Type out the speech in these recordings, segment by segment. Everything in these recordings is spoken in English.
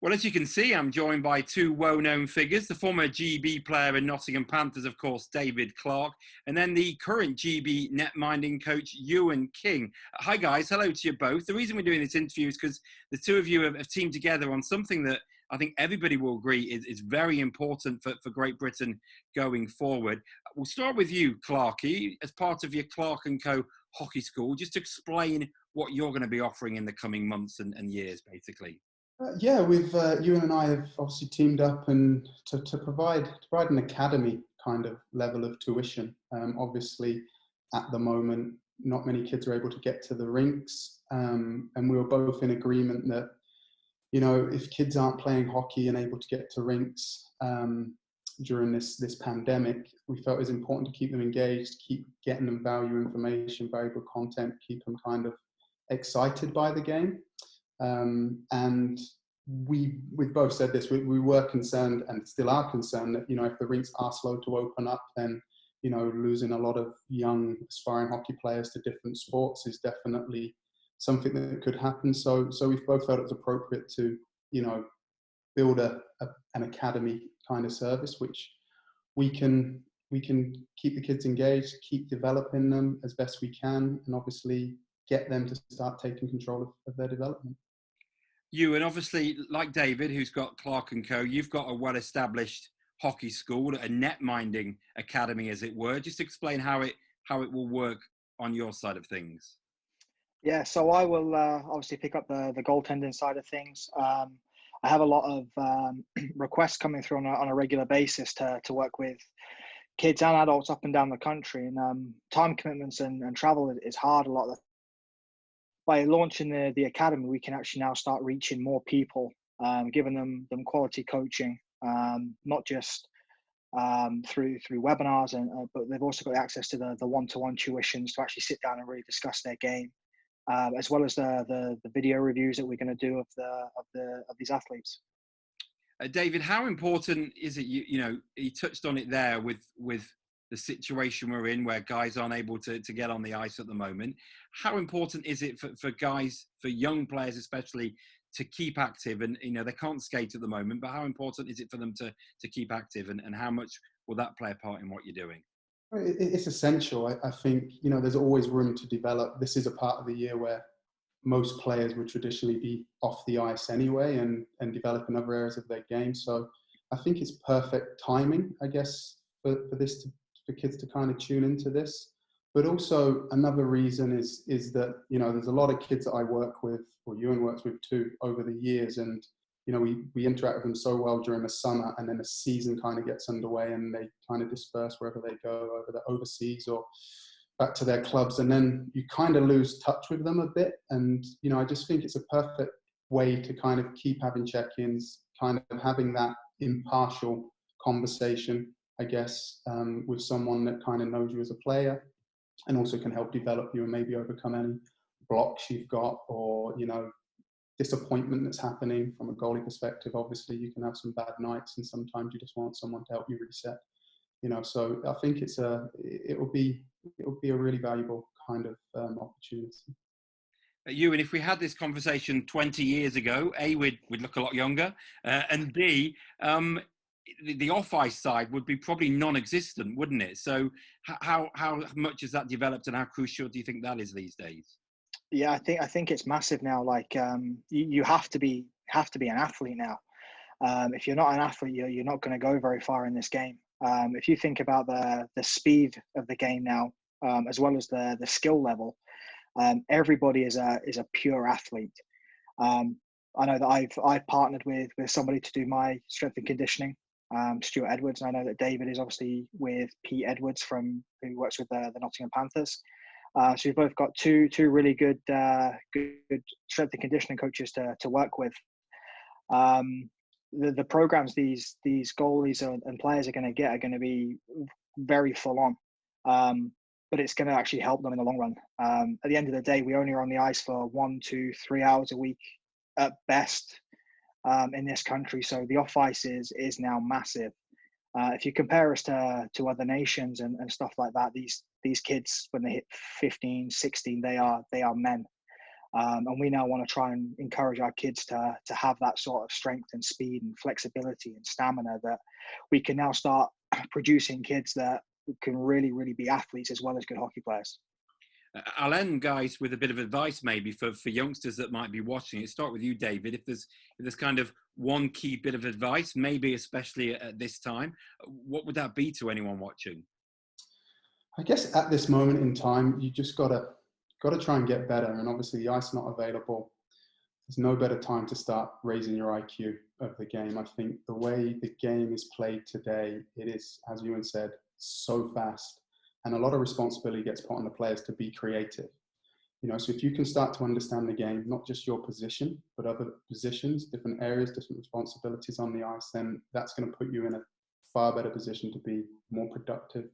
Well, as you can see, I'm joined by two well-known figures, the former GB player in Nottingham Panthers, of course, David Clarke, and then the current GB netminding coach, Euan King. Hi, guys. Hello to you both. The reason we're doing this interview is because the two of you have teamed together on something that I think everybody will agree is very important for Great Britain going forward. We'll start with you, Clarke, as part of your Clarke and Co. hockey school. Just to explain what you're going to be offering in the coming months and years, basically. Yeah, we've Euan and I have obviously teamed up and to provide an academy kind of level of tuition. Obviously, at the moment, not many kids are able to get to the rinks, and we were both in agreement that, you know, if kids aren't playing hockey and able to get to rinks during this pandemic, we felt it was important to keep them engaged, keep getting them valuable information, valuable content, keep them kind of excited by the game. And we've both said this, we were concerned and still are concerned that, you know, if the rinks are slow to open up, then, you know, losing a lot of young aspiring hockey players to different sports is definitely something that could happen. So we both felt it was appropriate to, you know, build an academy kind of service, which we can keep the kids engaged, keep developing them as best we can, and obviously get them to start taking control of their development. You, and obviously, like David, who's got Clarke and Co., you've got a well-established hockey school, a netminding academy, as it were. Just explain how it will work on your side of things. Yeah, so I will obviously pick up the goaltending side of things. I have a lot of requests coming through on a regular basis to work with kids and adults up and down the country, and time commitments and travel is hard a lot of the. By launching the academy, we can actually now start reaching more people, giving them quality coaching, not just through webinars, but they've also got access to the one-to-one tuitions to actually sit down and really discuss their game, as well as the video reviews that we're going to do of these athletes. David, how important is it? You know, you touched on it there with the situation we're in, where guys aren't able to get on the ice at the moment. How important is it for guys, for young players especially, to keep active? And, you know, they can't skate at the moment, but how important is it for them to keep active, and how much will that play a part in what you're doing? It's essential. I think, you know, there's always room to develop. This is a part of the year where most players would traditionally be off the ice anyway and develop in other areas of their game. So I think it's perfect timing, I guess, for kids to kind of tune into this. But also another reason is that, you know, there's a lot of kids that I work with, or Euan works with too, over the years, and, you know, we interact with them so well during the summer, and then the season kind of gets underway and they kind of disperse wherever they go, over the overseas or back to their clubs, and then you kind of lose touch with them a bit. And, you know, I just think it's a perfect way to kind of keep having check-ins, kind of having that impartial conversation, I guess, with someone that kind of knows you as a player and also can help develop you and maybe overcome any blocks you've got, or, you know, disappointment that's happening from a goalie perspective. Obviously, you can have some bad nights, and sometimes you just want someone to help you reset. You know, so I think it will be a really valuable kind of opportunity. Euan, if we had this conversation 20 years ago, A, we'd look a lot younger, and B, the off-ice side would be probably non-existent, wouldn't it? So how much has that developed, and how crucial do you think that is these days? Yeah, I think it's massive now. Like, you have to be an athlete now. If you're not an athlete, you're not going to go very far in this game. If you think about the speed of the game now, as well as the skill level, everybody is a pure athlete. I know that I've partnered with somebody to do my strength and conditioning, Stuart Edwards, and I know that David is obviously with Pete Edwards who works with the Nottingham Panthers. So we've both got two really good strength and conditioning coaches to work with. The programs these goalies and players are going to get are going to be very full on, but it's going to actually help them in the long run. At the end of the day, we only are on the ice for 1 to 3 hours a week at best in this country, so the off ice is now massive. If you compare us to other nations and stuff like that, these kids, when they hit 15, 16, they are men. And we now want to try and encourage our kids to have that sort of strength and speed and flexibility and stamina, that we can now start producing kids that can really, really be athletes as well as good hockey players. I'll end, guys, with a bit of advice maybe for youngsters that might be watching it. Start with you, David. If there's kind of one key bit of advice, maybe especially at this time, what would that be to anyone watching? I guess at this moment in time, you just gotta try and get better. And obviously, the ice not available. There's no better time to start raising your IQ of the game. I think the way the game is played today, it is, as Euan said, so fast, and a lot of responsibility gets put on the players to be creative. So if you can start to understand the game, not just your position, but other positions, different areas, different responsibilities on the ice, then that's going to put you in a far better position to be more productive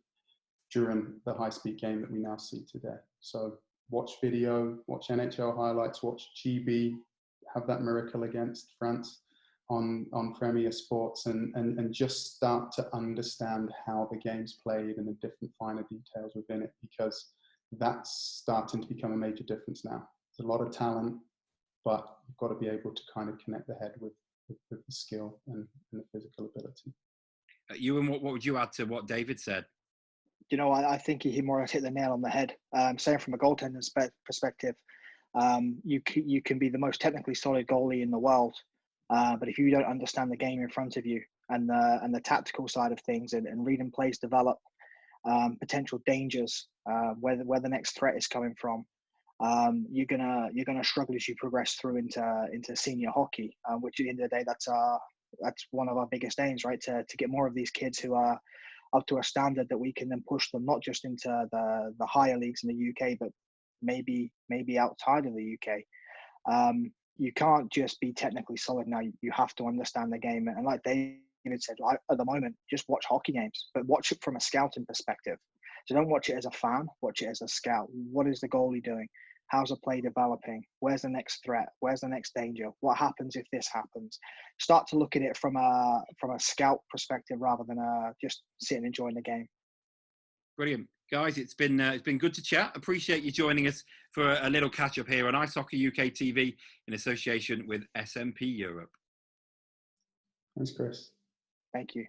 during the high-speed game that we now see today. So watch video, watch NHL highlights, watch GB, have that miracle against France on Premier Sports, and just start to understand how the game's played and the different finer details within it, because that's starting to become a major difference now. There's a lot of talent, but you've got to be able to kind of connect the head with the skill and the physical ability. Euan, what would you add to what David said? I think he more or less hit the nail on the head. Saying from a goaltender's perspective, you can be the most technically solid goalie in the world, but if you don't understand the game in front of you and the tactical side of things, and reading plays develop, potential dangers, where the next threat is coming from, you're gonna struggle as you progress through into senior hockey, which at the end of the day, that's one of our biggest aims, right? To get more of these kids who are up to a standard that we can then push them not just into the higher leagues in the UK, but maybe outside of the UK. You can't just be technically solid now. You have to understand the game. And like David said, at the moment, just watch hockey games, but watch it from a scouting perspective. So don't watch it as a fan, watch it as a scout. What is the goalie doing? How's a play developing? Where's the next threat? Where's the next danger? What happens if this happens? Start to look at it from a scout perspective rather than just sit and enjoying the game. Brilliant. Guys, it's been good to chat. Appreciate you joining us for a little catch up here on IHUK UK TV in association with SMP Europe. Thanks, Chris. Thank you.